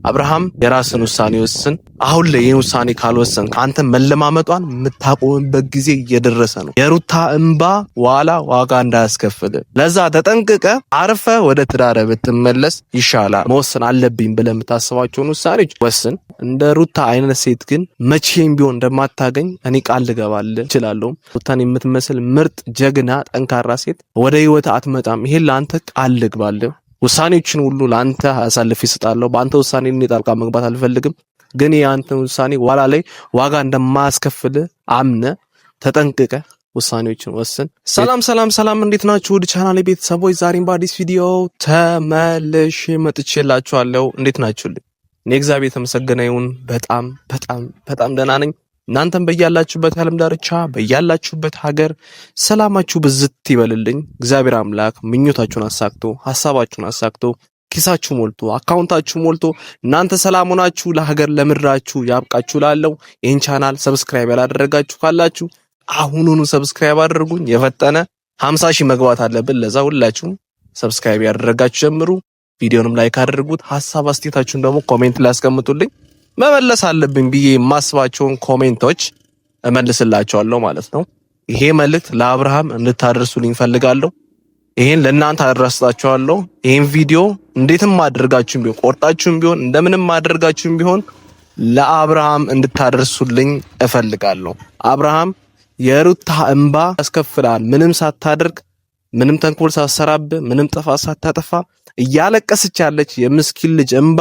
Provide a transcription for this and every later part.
አብርሃም የራስን ውሳኔ ወስን። አሁን ላይ ይህን ውሳኔ ካልወሰንክ አንተ መለማመጧን የምታቆምበት ጊዜ እየደረሰ ነው። የሩታ እንባ ዋላ ዋጋ እንዳያስከፍል ለዛ ተጠንቅቀ አርፈ ወደ ትዳር ብትመለስ ይሻላል። መወሰን አለብኝ ብለህ የምታስባቸውን ውሳኔዎች ወስን። እንደ ሩታ አይነት ሴት ግን መቼም ቢሆን እንደማታገኝ እኔ ቃል ልገባልህ እችላለሁ። ሩታን የምትመስል ምርጥ ጀግና ጠንካራ ሴት ወደ ህይወት አትመጣም። ይሄን ለአንተ ቃል ልግባልህ። ውሳኔዎችን ሁሉ ለአንተ አሳልፌ እሰጣለሁ። በአንተ ውሳኔ እኔ ጣልቃ መግባት አልፈልግም። ግን የአንተን ውሳኔ ኋላ ላይ ዋጋ እንደማያስከፍል አምነ ተጠንቅቀ ውሳኔዎችን ወስን። ሰላም፣ እንዴት ናችሁ? ውድ ቻናሌ ቤተሰቦች ዛሬም በአዲስ ቪዲዮ ተመልሼ መጥቼላችኋለሁ። እንዴት ናችሁልኝ? እኔ እግዚአብሔር የተመሰገነ ይሁን በጣም ደህና ነኝ። እናንተም በያላችሁበት የዓለም ዳርቻ በያላችሁበት ሀገር ሰላማችሁ ብዝት ይበልልኝ። እግዚአብሔር አምላክ ምኞታችሁን አሳክቶ ሐሳባችሁን አሳክቶ ኪሳችሁ ሞልቶ አካውንታችሁ ሞልቶ እናንተ ሰላም ሆናችሁ ለሀገር ለምድራችሁ ያብቃችሁ። ላለው ይህን ቻናል ሰብስክራይብ ያላደረጋችሁ ካላችሁ አሁኑኑ ሰብስክራይብ አድርጉኝ። የፈጠነ 50 ሺህ መግባት አለብን። ለዛ ሁላችሁም ሰብስክራይብ ያደረጋችሁ ጀምሩ። ቪዲዮንም ላይክ አድርጉት። ሐሳብ አስተያየታችሁን ደግሞ ኮሜንት ላይ አስቀምጡልኝ። መመለስ አለብኝ ብዬ የማስባቸውን ኮሜንቶች እመልስላችኋለሁ ማለት ነው። ይሄ መልእክት ለአብርሃም እንድታደርሱልኝ ፈልጋለሁ። ይሄን ለእናንተ አደረስታችኋለሁ። ይሄን ቪዲዮ እንዴትም አድርጋችሁም ቢሆን ቆርጣችሁም ቢሆን እንደምንም አድርጋችሁም ቢሆን ለአብርሃም እንድታደርሱልኝ እፈልጋለሁ። አብርሃም የሩታ እንባ ያስከፍላል። ምንም ሳታደርግ ምንም ተንኮል ሳትሰራብ ምንም ጥፋት ሳታጠፋ እያለቀሰች ያለች የምስኪን ልጅ እንባ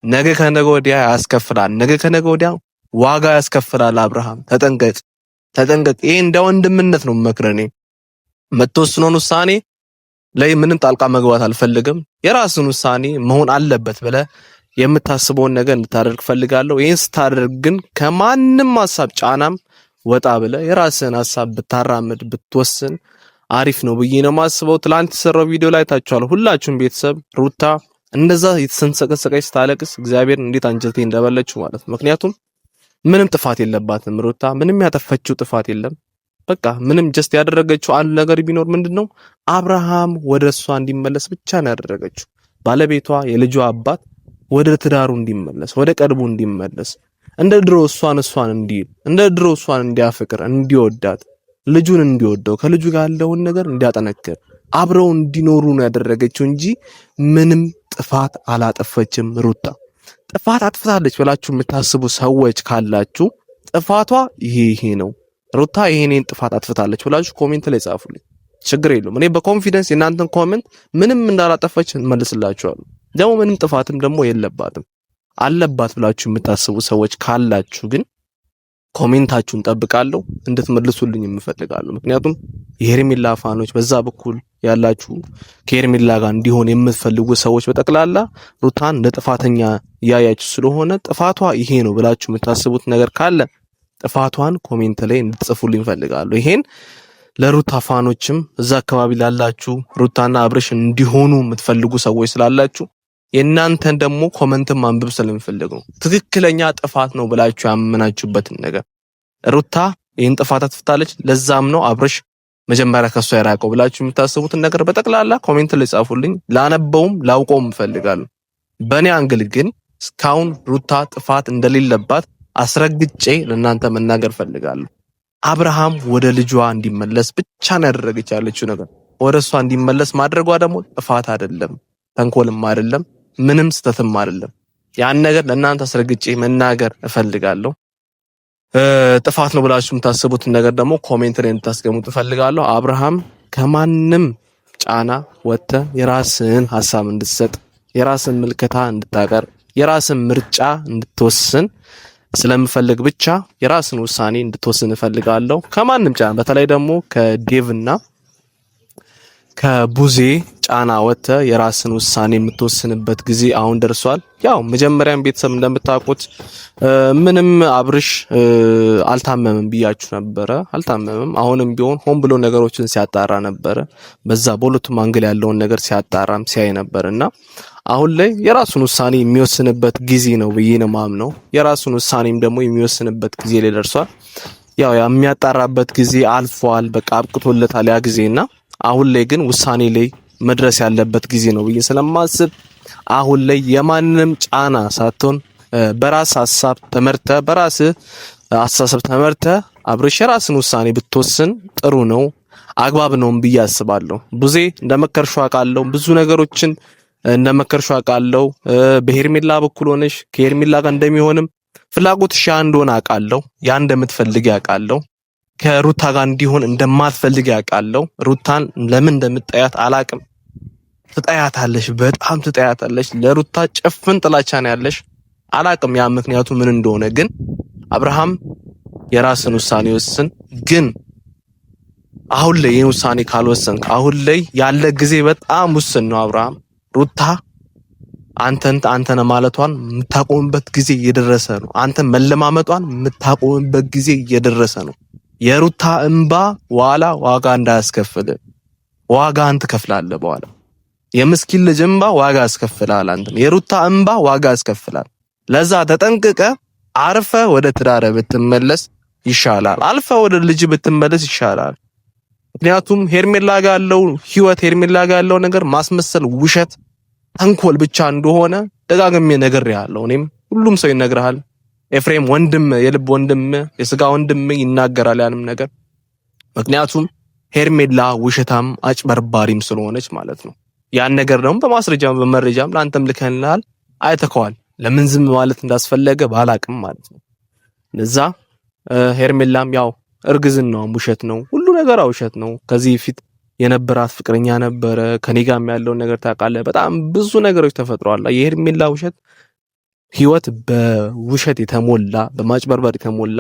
ነገ ከነገ ወዲያ ያስከፍላል። ነገ ከነገ ወዲያ ዋጋ ያስከፍላል። አብርሃም ተጠንቀቅ። ይሄ እንደ ወንድምነት ነው መክረኔ። የምትወስነውን ውሳኔ ላይ ምንም ጣልቃ መግባት አልፈልግም። የራስን ውሳኔ መሆን አለበት ብለ የምታስበውን ነገር እንድታደርግ ፈልጋለሁ። ይሄን ስታደርግ ግን ከማንም ሐሳብ ጫናም ወጣ ብለ የራስን ሐሳብ ብታራምድ ብትወስን አሪፍ ነው ብዬ ነው ማስበው። ትላንት የሰራው ቪዲዮ ላይ ታችኋል ሁላችሁም ቤተሰብ ሩታ እንደዛ የተሰንሰቀሰቀች ስታለቅስ እግዚአብሔር እንዴት አንጀቴ እንደበለችው ማለት ነው። ምክንያቱም ምንም ጥፋት የለባትም ሩታ፣ ምንም ያጠፈችው ጥፋት የለም። በቃ ምንም ጀስት ያደረገችው አንድ ነገር ቢኖር ምንድነው አብርሃም ወደ እሷ እንዲመለስ ብቻ ነው ያደረገችው። ባለቤቷ የልጇ አባት ወደ ትዳሩ እንዲመለስ ወደ ቀልቡ እንዲመለስ እንደ ድሮ እሷን እንዲል እንደ ድሮ እሷን እንዲያፈቅር እንዲወዳት ልጁን እንዲወደው ከልጁ ጋር ያለውን ነገር እንዲያጠነክር አብረው እንዲኖሩ ነው ያደረገችው እንጂ ምንም ጥፋት አላጠፈችም። ሩታ ጥፋት አጥፍታለች ብላችሁ የምታስቡ ሰዎች ካላችሁ ጥፋቷ ይሄ ነው። ሩታ ይሄንን ጥፋት አጥፍታለች ብላችሁ ኮሜንት ላይ ጻፉልኝ። ችግር የለውም። እኔ በኮንፊደንስ የናንተን ኮሜንት ምንም እንዳላጠፈች እንመልስላችኋለሁ። ደግሞ ምንም ጥፋትም ደግሞ የለባትም አለባት ብላችሁ የምታስቡ ሰዎች ካላችሁ ግን ኮሜንታችሁን ጠብቃለሁ እንድትመልሱልኝ የምፈልጋለሁ። ምክንያቱም የሄርሜላ ፋኖች በዛ በኩል ያላችሁ ከሄርሜላ ጋር እንዲሆን የምትፈልጉ ሰዎች በጠቅላላ ሩታን እንደ ጥፋተኛ ያያችሁ ስለሆነ ጥፋቷ ይሄ ነው ብላችሁ የምታስቡት ነገር ካለ ጥፋቷን ኮሜንት ላይ እንድትጽፉልኝ ፈልጋለሁ። ይሄን ለሩታ ፋኖችም እዛ አካባቢ ላላችሁ ሩታና አብርሽ እንዲሆኑ የምትፈልጉ ሰዎች ስላላችሁ የእናንተን ደግሞ ኮሜንትም ማንበብ ስለምፈልግ ነው። ትክክለኛ ጥፋት ነው ብላችሁ ያመናችሁበትን ነገር ሩታ ይሄን ጥፋት አጥፍታለች ለዛም ነው አብርሽ መጀመሪያ ከሷ ያራቀው ብላችሁ የምታስቡትን ነገር በጠቅላላ ኮሜንት ላይ ጻፉልኝ። ላነበውም ላውቀውም እፈልጋለሁ። በእኔ አንግል ግን እስካሁን ሩታ ጥፋት እንደሌለባት አስረግጬ ለእናንተ መናገር ፈልጋለሁ። አብርሃም ወደ ልጇ እንዲመለስ ብቻ ነው ያደረገች ያለችው ነገር። ወደ እሷ እንዲመለስ ማድረጓ ደግሞ ጥፋት አይደለም፣ ተንኮልም አይደለም፣ ምንም ስተትም አይደለም። ያን ነገር ለእናንተ አስረግጬ መናገር እፈልጋለሁ። ጥፋት ነው ብላችሁ የምታስቡትን ነገር ደግሞ ኮሜንት ላይ እንድታስቀምጡ እፈልጋለሁ። አብርሃም ከማንም ጫና ወጥተህ የራስን ሐሳብ እንድትሰጥ፣ የራስን ምልከታ እንድታቀር፣ የራስን ምርጫ እንድትወስን ስለምፈልግ ብቻ የራስን ውሳኔ እንድትወስን እፈልጋለሁ። ከማንም ጫና በተለይ ደግሞ ከዴቭና ከቡዜ ጫና ወጥተህ የራስን ውሳኔ የምትወስንበት ጊዜ አሁን ደርሷል። ያው መጀመሪያም ቤተሰብ እንደምታውቁት ምንም አብርሽ አልታመምም ብያችሁ ነበረ። አልታመምም። አሁንም ቢሆን ሆን ብሎ ነገሮችን ሲያጣራ ነበረ። በዛ በሁለቱም አንግል ያለውን ነገር ሲያጣራም ሲያይ ነበርና አሁን ላይ የራሱን ውሳኔ የሚወስንበት ጊዜ ነው ብዬ ነው ማምነው። የራሱን ውሳኔም ደግሞ የሚወስንበት ጊዜ ላይ ደርሷል። ያው የሚያጣራበት ጊዜ አልፏል። በቃ አብቅቶለታል ያ ጊዜና አሁን ላይ ግን ውሳኔ ላይ መድረስ ያለበት ጊዜ ነው ብዬ ስለማስብ አሁን ላይ የማንንም ጫና ሳትሆን በራስ ሐሳብ ተመርተ በራስ አስተሳሰብ ተመርተ አብርሽ የራስን ውሳኔ ብትወስን ጥሩ ነው፣ አግባብ ነውም ብዬ አስባለሁ። ቡዜ እንደመከርሽው አውቃለሁ፣ ብዙ ነገሮችን እንደመከርሽው አውቃለሁ። በሄርሜላ በኩል ሆነሽ ከሄርሜላ ጋር እንደሚሆንም ፍላጎትሽ ያ እንደሆነ አውቃለሁ። ያ እንደምትፈልጊ አውቃለሁ። ከሩታ ጋር እንዲሆን እንደማትፈልጊ አውቃለሁ። ሩታን ለምን እንደምትጠያት አላቅም። ትጠያታለሽ፣ በጣም ትጠያታለሽ። ለሩታ ጭፍን ጥላቻ ነው ያለሽ። አላቅም ያ ምክንያቱ ምን እንደሆነ። ግን አብርሃም የራስን ውሳኔ ወስን። ግን አሁን ላይ ይሄን ውሳኔ ካልወሰንክ አሁን ላይ ያለ ጊዜ በጣም ውስን ነው። አብርሃም ሩታ አንተን ማለቷን የምታቆምበት ጊዜ እየደረሰ ነው። አንተን መለማመጧን የምታቆምበት ጊዜ እየደረሰ ነው። የሩታ እንባ ዋላ ዋጋ እንዳያስከፍል ዋጋ አንተ ከፍላለህ። በኋላ የምስኪን ልጅ እንባ ዋጋ ያስከፍላል። አንተም የሩታ እንባ ዋጋ ያስከፍላል። ለዛ ተጠንቅቀ አርፈ ወደ ትዳር ብትመለስ ይሻላል። አልፈ ወደ ልጅ ብትመለስ ይሻላል። ምክንያቱም ሄርሜላ ጋር ያለው ህይወት ሄርሜላ ጋር ያለው ነገር ማስመሰል፣ ውሸት፣ ተንኮል ብቻ እንደሆነ ደጋግሜ ነግሬሃለሁ። እኔም ሁሉም ሰው ይነግርሃል። ኤፍሬም ወንድም፣ የልብ ወንድም፣ የስጋ ወንድም ይናገራል ያንም ነገር። ምክንያቱም ሄርሜላ ውሸታም አጭበርባሪም ስለሆነች ማለት ነው። ያን ነገር ደግሞ በማስረጃም በመረጃም ለአንተም ልከንልሃል፣ አይተከዋል። ለምን ዝም ማለት እንዳስፈለገ ባላቅም ማለት ነው። ለዛ ሄርሜላም ያው እርግዝናውም ውሸት ነው፣ ሁሉ ነገር ውሸት ነው። ከዚህ ፊት የነበራት ፍቅረኛ ነበረ፣ ከኔ ጋርም ያለውን ነገር ታውቃለህ። በጣም ብዙ ነገሮች ተፈጥረዋል። የሄርሜላ ውሸት ህይወት በውሸት የተሞላ በማጭበርበር የተሞላ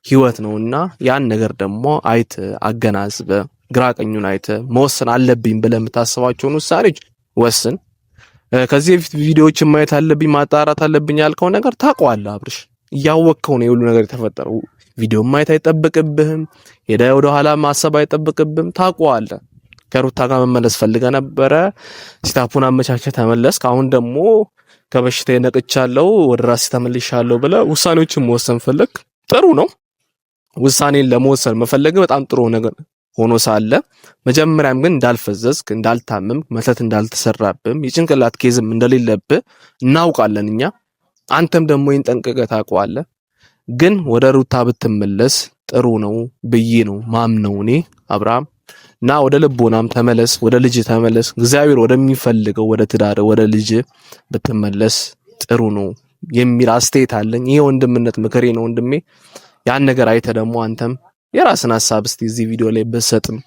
ህይወት ነውና ያን ነገር ደግሞ አይተ አገናዝበ ግራ ቀኙን አይተ መወሰን አለብኝ ብለህ የምታስባቸውን ውሳኔዎች ወስን። ከዚህ በፊት ቪዲዮዎችን ማየት አለብኝ ማጣራት አለብኝ ያልከው ነገር ታውቀዋለህ አብርሽ። እያወቅከው ነው የሁሉ ነገር የተፈጠረው። ቪዲዮ ማየት አይጠብቅብህም፣ ሄደ ወደ ኋላ ማሰብ አይጠብቅብህም። ታውቀዋለህ። ከሩታ ጋር መመለስ ፈልገህ ነበረ፣ ሲታፑን አመቻቸህ ተመለስክ። አሁን ደግሞ ከበሽታዬ ነቅቻለሁ ወደ ራሴ ተመልሻለሁ ብለህ ውሳኔዎችን መወሰን ፈለግ። ጥሩ ነው። ውሳኔን ለመወሰን መፈለግ በጣም ጥሩ ነገር ሆኖ ሳለ መጀመሪያም ግን እንዳልፈዘዝክ፣ እንዳልታመም፣ መተት እንዳልተሰራብህም የጭንቅላት ኬዝም እንደሌለብህ እናውቃለን እኛ። አንተም ደግሞ ይህን ጠንቅቀህ ታውቀዋለህ። ግን ወደ ሩታ ብትመለስ ጥሩ ነው ብዬ ነው ማምነው እኔ አብርሃም። እና ወደ ልቦናም ተመለስ፣ ወደ ልጅ ተመለስ። እግዚአብሔር ወደሚፈልገው ወደ ትዳር ወደ ልጅ ብትመለስ ጥሩ ነው የሚል አስተያየት አለኝ። ይሄ ወንድምነት ምክሬ ነው ወንድሜ። ያን ነገር አይተ ደግሞ አንተም የራስን ሐሳብ እስቲ እዚህ ቪዲዮ ላይ በሰጥም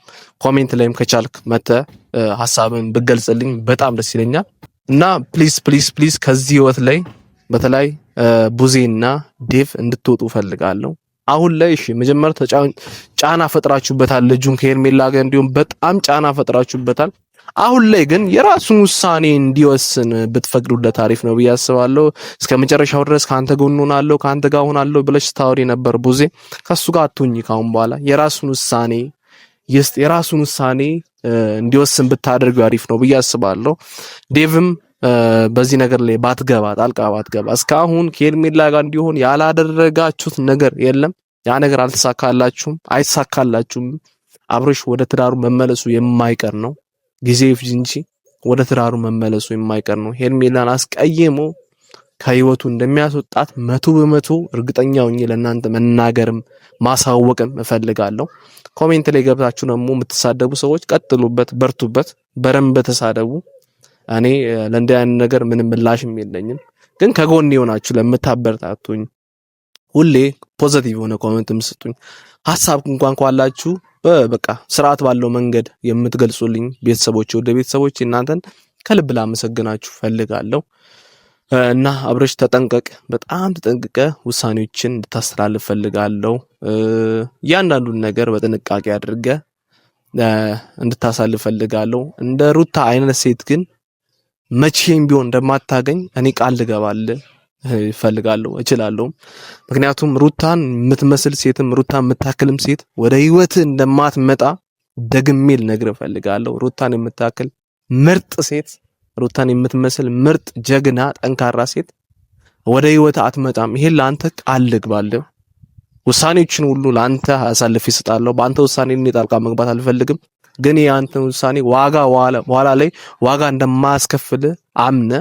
ኮሜንት ላይም ከቻልክ መተ ሐሳብን ብገልጽልኝ በጣም ደስ ይለኛል። እና ፕሊዝ ከዚህ ህይወት ላይ በተለይ ቡዜና ዴቭ እንድትወጡ ፈልጋለሁ። አሁን ላይ እሺ መጀመሪያ ጫና ፈጥራችሁበታል። ልጁን ከሄርሜላ ጋር እንዲሁም በጣም ጫና ፈጥራችሁበታል። አሁን ላይ ግን የራሱን ውሳኔ እንዲወስን ብትፈቅዱለት አሪፍ ነው ብዬ አስባለሁ። እስከ መጨረሻው ድረስ ካንተ ጎን ሆናለሁ፣ ካንተ ጋር ሆናለሁ ብለሽ ታወሪ ነበር ቡዜ። ከሱ ጋር አትሁኝ ካሁን በኋላ። የራሱን ውሳኔ እንዲወስን ብታደርጉ አሪፍ ነው ብዬ አስባለሁ። ዴቭም በዚህ ነገር ላይ ጣልቃ ባትገባ። እስካሁን ከሄርሜላ ጋር እንዲሆን ያላደረጋችሁት ነገር የለም። ያ ነገር አልተሳካላችሁም፣ አይሳካላችሁም። አብርሽ ወደ ትዳሩ መመለሱ የማይቀር ነው። ጊዜ ይፍጅ እንጂ ወደ ትዳሩ መመለሱ የማይቀር ነው። ሄርሜላን አስቀይሞ ከህይወቱ እንደሚያስወጣት 100% እርግጠኛ ሆኜ ለእናንተ መናገርም ማሳወቅም እፈልጋለሁ። ኮሜንት ላይ ገብታችሁ ደግሞ የምትሳደቡ ሰዎች ቀጥሉበት፣ በርቱበት፣ በረንብ ተሳደቡ። እኔ ለእንዲህ አይነት ነገር ምንም ምላሽም የለኝም። ግን ከጎን የሆናችሁ ለምታበረታቱኝ ሁሌ ፖዚቲቭ የሆነ ኮሜንት የምትሰጡኝ ሐሳብ እንኳን ካላችሁ በቃ ስርዓት ባለው መንገድ የምትገልጹልኝ ቤተሰቦች ወደ ቤተሰቦች እናንተን ከልብ ላመሰግናችሁ ፈልጋለሁ። እና አብርሽ ተጠንቀቅ፣ በጣም ተጠንቅቀ ውሳኔዎችን እንድታስተላልፍ ፈልጋለሁ። እያንዳንዱን ነገር በጥንቃቄ አድርገ እንድታሳልፍ ፈልጋለሁ። እንደ ሩታ አይነት ሴት ግን መቼም ቢሆን እንደማታገኝ እኔ ቃል ልገባልህ እፈልጋለሁ እችላለሁ። ምክንያቱም ሩታን የምትመስል ሴትም ሩታን የምታክልም ሴት ወደ ህይወት እንደማትመጣ ደግሜ ልነግርህ እፈልጋለሁ። ሩታን የምታክል ምርጥ ሴት፣ ሩታን የምትመስል ምርጥ ጀግና ጠንካራ ሴት ወደ ህይወት አትመጣም። ይሄን ለአንተ ቃል ልግባልህ። ውሳኔዎችን ሁሉ ለአንተ አሳልፌ እሰጣለሁ። በአንተ ውሳኔ እኔ ጣልቃ መግባት አልፈልግም። ግን የአንተ ውሳኔ ዋጋ ላይ ዋጋ እንደማያስከፍል አምነ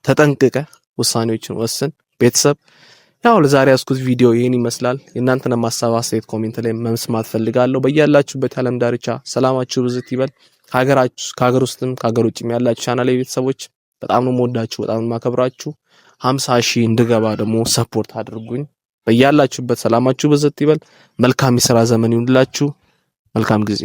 ተጠንቅቀ ውሳኔዎችን ወስን። ቤተሰብ ያው ለዛሬ ያስኩት ቪዲዮ ይሄን ይመስላል። የእናንተን ሐሳብ አስተያየት ኮሜንት ላይ መስማት ፈልጋለሁ። በያላችሁበት ዓለም ዳርቻ ሰላማችሁ ብዝት ይበል። ከሀገር ውስጥም ከሀገር ውጭም ያላችሁ ቻናሌ ቤተሰቦች በጣም ነው የምወዳችሁ፣ በጣም ነው የማከብራችሁ። 50,000 እንድገባ ደግሞ ሰፖርት አድርጉኝ። በያላችሁበት ሰላማችሁ ብዝት ይበል። መልካም የሥራ ዘመን ይሁንላችሁ። መልካም ጊዜ